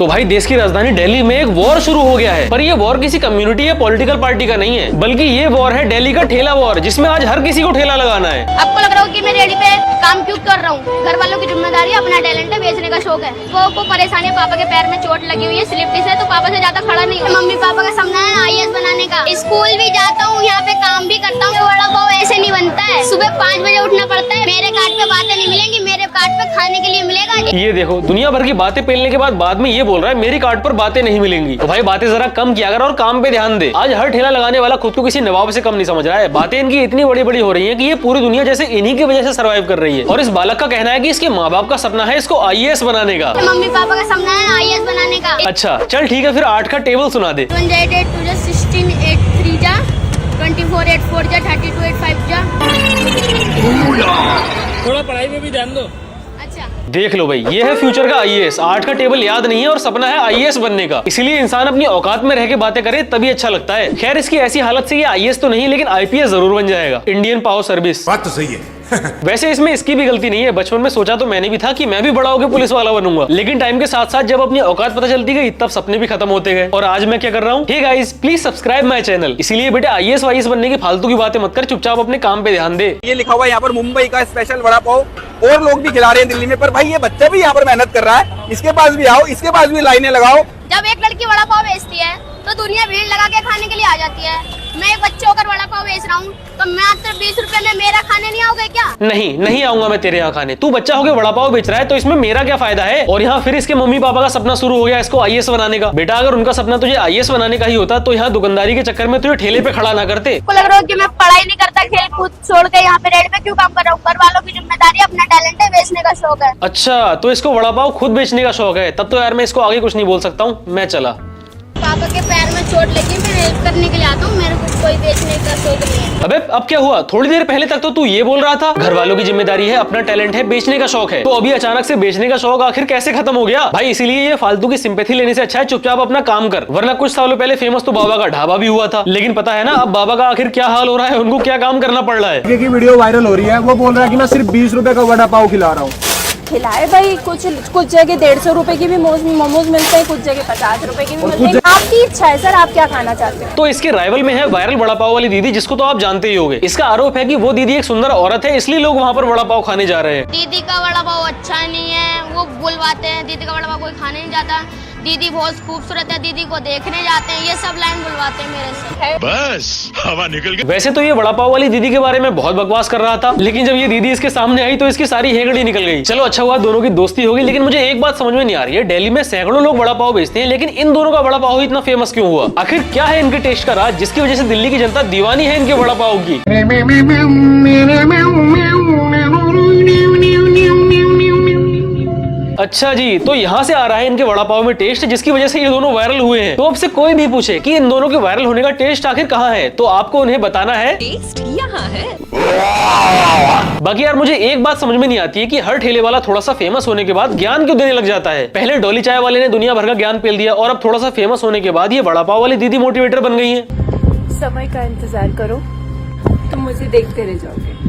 तो भाई देश की राजधानी दिल्ली में एक वॉर शुरू हो गया है, पर ये वॉर किसी कम्युनिटी या पॉलिटिकल पार्टी का नहीं है, बल्कि ये वॉर है दिल्ली का ठेला वॉर, जिसमें आज हर किसी को ठेला लगाना है। आपको लग रहा हो कि मैं रेडी पे काम क्यों कर रहा हूँ? घर वालों की जिम्मेदारी, अपना टैलेंट है, बेचने का शौक है। को परेशानी है, पापा के पैर में चोट लगी हुई है, स्लिप डिस्क है, तो पापा से ज्यादा खड़ा नहीं है। मम्मी पापा का सपना है IAS बनाने का। स्कूल भी जाता हूँ, यहाँ पे काम भी करता हूँ। वड़ा पाव ऐसे नहीं बनता है, सुबह 5 बजे उठना पड़ता है। मेरे कार्ड पे बातें नहीं मिलेंगी, मेरे कार्ड पे खाने के लिए मिलेगा। ये देखो, दुनिया भर की बातें पेलने के बाद में ये बोल रहा है मेरी कार्ड पर बातें नहीं मिलेंगी। तो भाई बातें जरा कम किया कर और काम पे ध्यान दे। आज हर ठेला लगाने वाला खुद को किसी नवाब से कम नहीं समझ रहा है। बातें इनकी इतनी बड़ी बड़ी हो रही है कि ये पूरी दुनिया जैसे इन्हीं की वजह से सर्वाइव कर रही है। और इस बालक का कहना है कि इसके माँ बाप का सपना है इसको IAS बनाने का। मम्मी पापा का सपना है IAS बनाने का। अच्छा चल ठीक है, फिर 8 का टेबल सुना दे। 28 8 2 16 8 3 जा 24 8 4 जा 32 8 5 जा। थोड़ा पढ़ाई में भी ध्यान दो। अच्छा देख लो भाई, ये है फ्यूचर का IAS। 8 का टेबल याद नहीं है और सपना है IAS बनने का। इसीलिए इंसान अपनी औकात में रह के बातें करे तभी अच्छा लगता है। खैर इसकी ऐसी हालत से ये IAS तो नहीं, लेकिन IPS जरूर बन जाएगा, इंडियन पावर सर्विस। बात तो सही है। वैसे इसमें इसकी भी गलती नहीं है। बचपन में सोचा तो मैंने भी था कि मैं भी बड़ा होकर पुलिस वाला बनूंगा, लेकिन टाइम के साथ साथ जब अपनी औकात पता चलती गई तब सपने भी खत्म होते गए। और आज मैं क्या कर रहा हूँ? Hey guys, please subscribe my channel. इसीलिए बेटे IAS वाईएस बनने की फालतू की बातें मत कर, चुपचाप अपने काम पे ध्यान दे। ये लिखा हुआ है यहाँ पर मुंबई का स्पेशल वड़ा पाव, और लोग भी खिला रहे हैं दिल्ली में, पर भाई ये बच्चा भी यहाँ पर मेहनत कर रहा है। इसके पास भी आओ, इसके पास भी लाइनें लगाओ। जब एक लड़की वड़ा पाव बेचती है तो दुनिया भीड़ लगा के खाने के लिए आ जाती है। मैं एक बच्चे होकर वड़ा पाव बेच रहा हूँ तो मात्र 20 रुपए में मेरा खाने नहीं आओगे क्या? नहीं आऊंगा मैं तेरे यहाँ खाने। तू बच्चा होकर वड़ा पाव बेच रहा है तो इसमें मेरा क्या फायदा है? और यहाँ फिर इसके मम्मी पापा का सपना शुरू हो गया इसको IAS बनाने का। बेटा अगर उनका सपना तुझे IAS बनाने का ही होता तो यहाँ दुकानदारी के चक्कर में तुझे ठेले पे खड़ा ना करते। आपको लग रहा हो कि मैं पढ़ाई नहीं करता, खेल कूद छोड़ के यहाँ पे रेड पे क्यों काम कर रहा हूँ? घर वालों की जिम्मेदारी, अपना टैलेंट है, बेचने का शौक है। अच्छा तो इसको वड़ा पाव खुद बेचने का शौक है, तब तो यार मैं इसको आगे कुछ नहीं बोल सकता हूँ, मैं चला। पापा के पैर में चोट लगी, मैं हेल्प करने के लिए आता हूँ, मेरे को कोई बेचने का शौक नहीं है। अबे अब क्या हुआ? थोड़ी देर पहले तक तो तू ये बोल रहा था घर वालों की जिम्मेदारी है, अपना टैलेंट है, बेचने का शौक है, तो अभी अचानक से बेचने का शौक आखिर कैसे खत्म हो गया? भाई इसीलिए ये फालतू की सिंपैथी लेने से अच्छा है चुपचाप अपना काम कर, वरना कुछ सालों पहले फेमस तो बाबा का ढाबा भी हुआ था, लेकिन पता है ना अब बाबा का आखिर क्या हाल हो रहा है, उनको क्या काम करना पड़ रहा है। की वीडियो वायरल हो रही है, वो बोल रहा है कि मैं सिर्फ 20 रुपए का वड़ा पाव खिला रहा हूँ। खिलाए भाई, कुछ जगह 150 रुपए की भी मोमोज मिलते हैं, कुछ जगह 50 रुपए की भी मिलते हैं। आपकी इच्छा है सर, आप क्या खाना चाहते हैं? तो इसके राइवल में है वायरल वड़ा पाव वाली दीदी, जिसको तो आप जानते ही होंगे। इसका आरोप है कि वो दीदी एक सुंदर औरत है, इसलिए लोग वहाँ पर वड़ा पाव खाने जा रहे हैं। दीदी का वड़ा पाव अच्छा नहीं है, वो बुलवाते हैं, दीदी का वड़ा पाव कोई खाने नहीं जाता, दीदी बहुत खूबसूरत है, दीदी को देखने जाते हैं, ये सब लाइन बुलवाते हैं मेरे से। बस हवा निकल गई। वैसे तो ये वड़ा पाव वाली दीदी के बारे में बहुत बकवास कर रहा था, लेकिन जब ये दीदी इसके सामने आई तो इसकी सारी हेगड़ी निकल गई। चलो अच्छा हुआ दोनों की दोस्ती होगी, लेकिन मुझे एक बात समझ में नहीं आ रही है, दिल्ली में सैकड़ों लोग वड़ा पाव बेचते हैं, लेकिन इन दोनों का वड़ा पाव ही इतना फेमस क्यों हुआ? आखिर क्या है इनके टेस्ट का राज, जिसकी वजह से दिल्ली की जनता दीवानी है इनके वड़ा पाव की? अच्छा जी, तो यहाँ से आ रहा है इनके वड़ा पाव में टेस्ट, जिसकी वजह से ये दोनों वायरल हुए हैं। तो अब से कोई भी पूछे कि इन दोनों के वायरल होने का टेस्ट आखिर कहाँ है, तो आपको उन्हें बताना है टेस्ट यहाँ है। बाकी यार मुझे एक बात समझ में नहीं आती है कि हर ठेले वाला थोड़ा सा फेमस होने के बाद ज्ञान क्यों देने लग जाता है। पहले डोली चाय वाले ने दुनिया भर का ज्ञान पेल दिया, और अब थोड़ा सा फेमस होने के बाद ये वड़ा पाव वाली दीदी मोटिवेटर बन गई है। समय का इंतजार करो, तुम मुझे देखते रह जाओगे।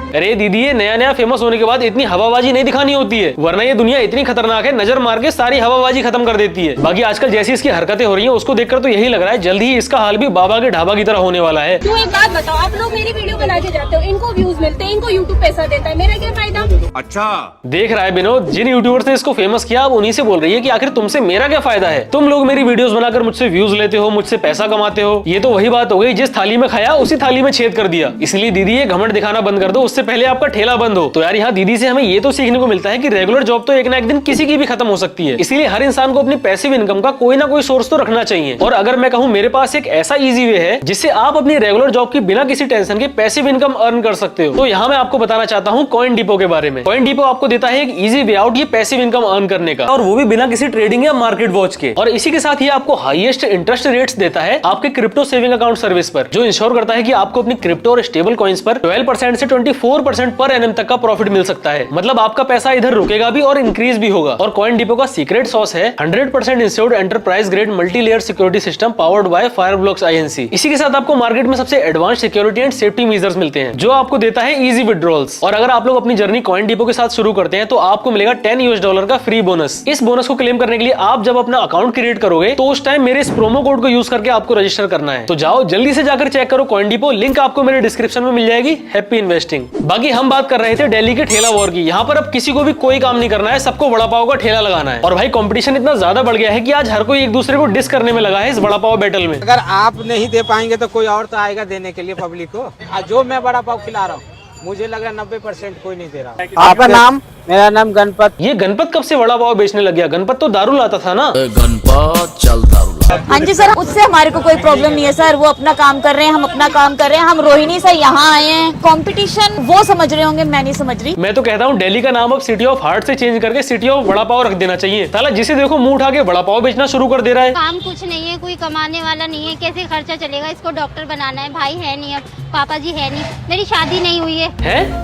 अरे दीदी, ये नया नया फेमस होने के बाद इतनी हवाबाजी नहीं दिखानी होती है, वरना ये दुनिया इतनी खतरनाक है, नजर मार के सारी हवाबाजी खत्म कर देती है। बाकी आजकल जैसी इसकी हरकतें हो रही हैं, उसको देखकर तो यही लग रहा है जल्द ही इसका हाल भी बाबा के ढाबा की तरह होने वाला है। क्यों, एक बात बताओ, आप लोग मेरी वीडियो बना के जाते हो, इनको व्यूज मिलते हैं, इनको यूट्यूब पैसा देता है, मेरा क्या फायदा? अच्छा देख रहा है विनोद, जिन यूट्यूबर्स ने इसको फेमस किया अब उन्हीं से बोल रही है कि आखिर तुमसे मेरा क्या फायदा है? तुम लोग मेरी वीडियोस बनाकर मुझसे व्यूज लेते हो, मुझसे पैसा कमाते हो। ये तो वही बात हो गई, जिस थाली में खाया उसी थाली में छेद कर दिया। इसलिए दीदी ये घमंड दिखाना बंद कर दो, उससे पहले आपका ठेला बंद हो। तो यार यहाँ दीदी से हमें ये तो सीखने को मिलता है कि रेगुलर जॉब तो एक ना एक दिन किसी की भी खत्म हो सकती है, इसलिए हर इंसान को अपनी पैसिव इनकम का कोई ना कोई सोर्स तो रखना चाहिए। और अगर मैं कहूँ मेरे पास एक ऐसा इजी वे है जिससे आप अपनी रेगुलर जॉब की बिना किसी टेंशन के पैसिव इनकम अर्न कर सकते हो, तो यहाँ मैं आपको बताना चाहता हूँ कॉइन डिपो के बारे में। कॉइन डिपो आपको देता है एक इजी वे आउट ये पैसिव इनकम अर्न करने का, और वो भी बिना किसी ट्रेडिंग या मार्केट वॉच के। और इसी के साथ ये आपको हाईएस्ट इंटरेस्ट रेट्स देता है आपके क्रिप्टो सेविंग अकाउंट सर्विस पर, जो इंश्योर करता है कि आपको अपनी क्रिप्टो और स्टेबल कॉइंस पर 12% से 4% पर एनएम तक का प्रॉफिट मिल सकता है। मतलब आपका पैसा इधर रुकेगा भी और इंक्रीज भी होगा। और कॉइन डिपो का सीक्रेट सॉस है 100% insured enterprise grade multi layer security system powered by Fireblocks INC। इसी के साथ आपको मार्केट में सबसे advance security and safety measures मिलते हैं, जो आपको देता है इजी विड्रॉल्स। और अगर आप लोग अपनी जर्नी कॉइन डिपो के साथ शुरू करते हैं तो आपको मिलेगा $10 का फ्री बोनस। इस बोनस को क्लेम करने के लिए आप जब अपना अकाउंट क्रिएट करोगे तो उस टाइम मेरे इस प्रोमो कोड को यूज करके आपको रजिस्टर करना है। तो जाओ जल्दी से जाकर चेक करो कॉइन डिपो, लिंक आपको मेरे डिस्क्रिप्शन में मिल जाएगी। Happy investing. बाकी हम बात कर रहे थे दिल्ली के ठेला वॉर की। यहाँ पर अब किसी को भी कोई काम नहीं करना है, सबको वड़ा पाव का ठेला लगाना है। और भाई कंपटीशन इतना ज्यादा बढ़ गया है कि आज हर कोई एक दूसरे को डिस करने में लगा है इस वड़ा पाव बैटल में। अगर आप नहीं दे पाएंगे तो कोई और तो आएगा देने के लिए पब्लिक को। आज जो मैं वड़ा पाव खिला रहा हूँ मुझे लग रहा है 90% कोई नहीं दे रहा। आपका नाम? मेरा नाम गणपत। ये गणपत कब से वड़ा पाव बेचने लग गया? गणपत तो दारू लाता था ना। गणपत चल दारू। हाँ जी सर, उससे हमारे को कोई प्रॉब्लम नहीं है सर। वो अपना काम कर रहे हैं, हम अपना काम कर रहे हैं। हम रोहिणी से यहाँ आए हैं। कंपटीशन वो समझ रहे होंगे, मैं नहीं समझ रही। मैं तो कहता हूँ दिल्ली का नाम अब सिटी ऑफ हार्ट से चेंज करके सिटी ऑफ वड़ा पाव रख देना चाहिए। साला जिसे देखो मुंह उठा के वड़ा पाव बेचना शुरू कर दे रहा है। काम कुछ नहीं है, कोई कमाने वाला नहीं है, कैसे खर्चा चलेगा? इसको डॉक्टर बनाना है, भाई है नहीं, अब पापा जी है नहीं, मेरी शादी नहीं हुई है।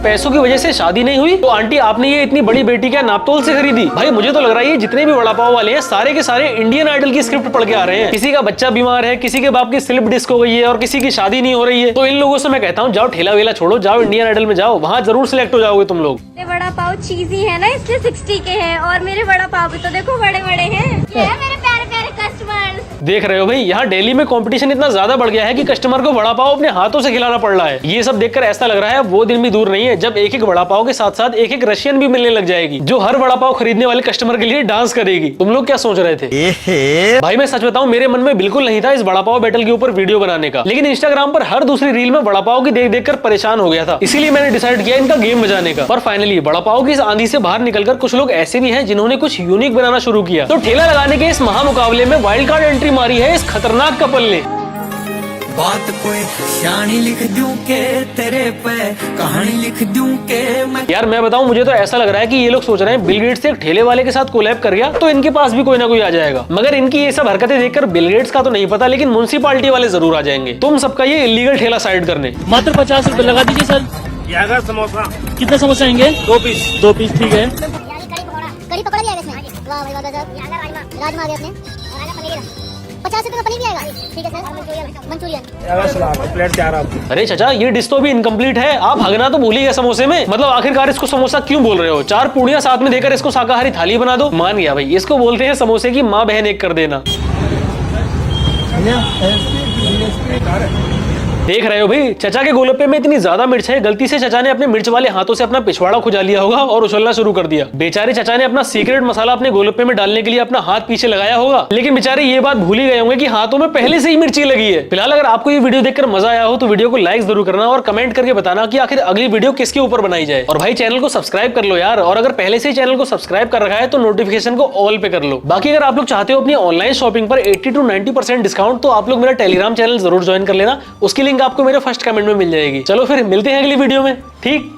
पैसों की वजह से शादी नहीं हुई? तो आंटी आपने ये इतनी बड़ी बेटी क्या नापतोल से खरीदी? भाई मुझे तो लग रहा है ये जितने भी वड़ा पाव वाले हैं सारे के सारे इंडियन आइडल की स्क्रिप्ट पढ़ के आ रहे हैं। किसी का बच्चा बीमार है, किसी के बाप की स्लिप डिस्क हो गई है और किसी की शादी नहीं हो रही है। तो इन लोगों से मैं कहता हूँ जाओ ठेला वेला छोड़ो, जाओ इंडियन आइडल में जाओ, वहाँ जरूर सिलेक्ट हो जाओगे तुम लोग। वड़ा पाव चीजी है ना, इसलिए 60 के हैं और मेरे वड़ा पाव भी तो देखो बड़े बड़े हैं। ये है मेरे प्यारे प्यारे कस्टमर्स। देख रहे हो भाई, यहाँ दिल्ली में कंपटीशन इतना ज्यादा बढ़ गया है कि कस्टमर को वड़ा पाव अपने हाथों से खिलाना पड़ रहा है। ये सब देखकर ऐसा लग रहा है वो दिन भी दूर नहीं है जब एक एक वड़ा पाव के साथ साथ एक एक रशियन भी मिलने लग जाएगी, जो हर वड़ा पाव खरीदने वाले कस्टमर के लिए डांस करेगी। तुम लोग क्या सोच रहे थे? भाई मैं सच बताऊं, मेरे मन में बिल्कुल नहीं था इस वड़ा पाव बैटल के ऊपर वीडियो बनाने का, लेकिन इंस्टाग्राम पर हर दूसरी रील में वड़ा पाव की देख देख कर परेशान हो गया था। इसीलिए मैंने डिसाइड किया इनका गेम बजाने का। पर फाइनली वड़ा पाव की इस आंधी से बाहर निकलकर कुछ लोग ऐसे भी हैं जिन्होंने कुछ यूनिक बनाना शुरू किया। तो ठेला लगाने के इस महामुकाबले में वाइल्ड कार्ड एंट्री मारी है इस खतरनाक कपल ने। बात कोई शानी लिख दूं के तेरे पे कहानी लिख दूं के मैं। यार मैं बताऊं, मुझे तो ऐसा लग रहा है कि ये लोग सोच रहे हैं बिल गेट्स से एक ठेले वाले के साथ कोलैब कर गया तो इनके पास भी कोई ना कोई आ जाएगा। मगर इनकी ये सब हरकतें देखकर बिल गेट्स का तो नहीं पता, लेकिन म्युनिसिपालिटी वाले जरूर आ जाएंगे तुम सबका ये इलीगल ठेला साइड करने। मात्र 50 रुपए लगा दीजिए सर। यार समोसा कितने समोसे आएंगे? 2 पीस। 2 पीस ठीक है। कड़ी पकौड़ा भी आएगा इसमें। वाह वाह वाह, राजमा आ गया अपने, 50 रुपए का पनीर भी आएगा। ठीक है सर, मंचूरियन प्लेट क्या रहा? अरे चाचा, ये डिश तो भी इनकम्प्लीट है। आप हगना तो भूल ही गए समोसे में। मतलब आखिरकार इसको समोसा क्यों बोल रहे हो? 4 पूड़ियां साथ में देकर इसको शाकाहारी थाली बना दो। मान गया भाई, इसको बोलते हैं समोसे की माँ बहन एक कर देना। देख रहे हो भाई, चचा के गोलगप्पे में इतनी ज्यादा मिर्च है, गलती से चचा ने अपने मिर्च वाले हाथों से अपना पिछवाड़ा खुजा लिया होगा और उछलना शुरू कर दिया। बेचारे चचा ने अपना सीक्रेट मसाला अपने गोलगप्पे में डालने के लिए अपना हाथ पीछे लगाया होगा, लेकिन बेचारे ये बात भूल ही गए होंगे कि हाथों में पहले से ही मिर्ची लगी है। फिलहाल अगर आपको ये वीडियो देखकर मजा आया हो तो वीडियो को लाइक जरूर करना और कमेंट करके बताना कि आखिर अगली वीडियो किसके ऊपर बनाई जाए। और भाई चैनल को सब्सक्राइब कर लो यार, और अगर पहले से ही चैनल को सब्सक्राइब कर रखा है तो नोटिफिकेशन को ऑल पे कर लो। बाकी अगर आप लोग चाहते हो अपनी ऑनलाइन शॉपिंग पर 80 to 90% डिस्काउंट तो आप लोग मेरा टेलीग्राम चैनल जरूर ज्वाइन कर लेना। उसकी लिंक आपको मेरे फर्स्ट कमेंट में मिल जाएगी। चलो फिर मिलते हैं अगली वीडियो में। ठीक।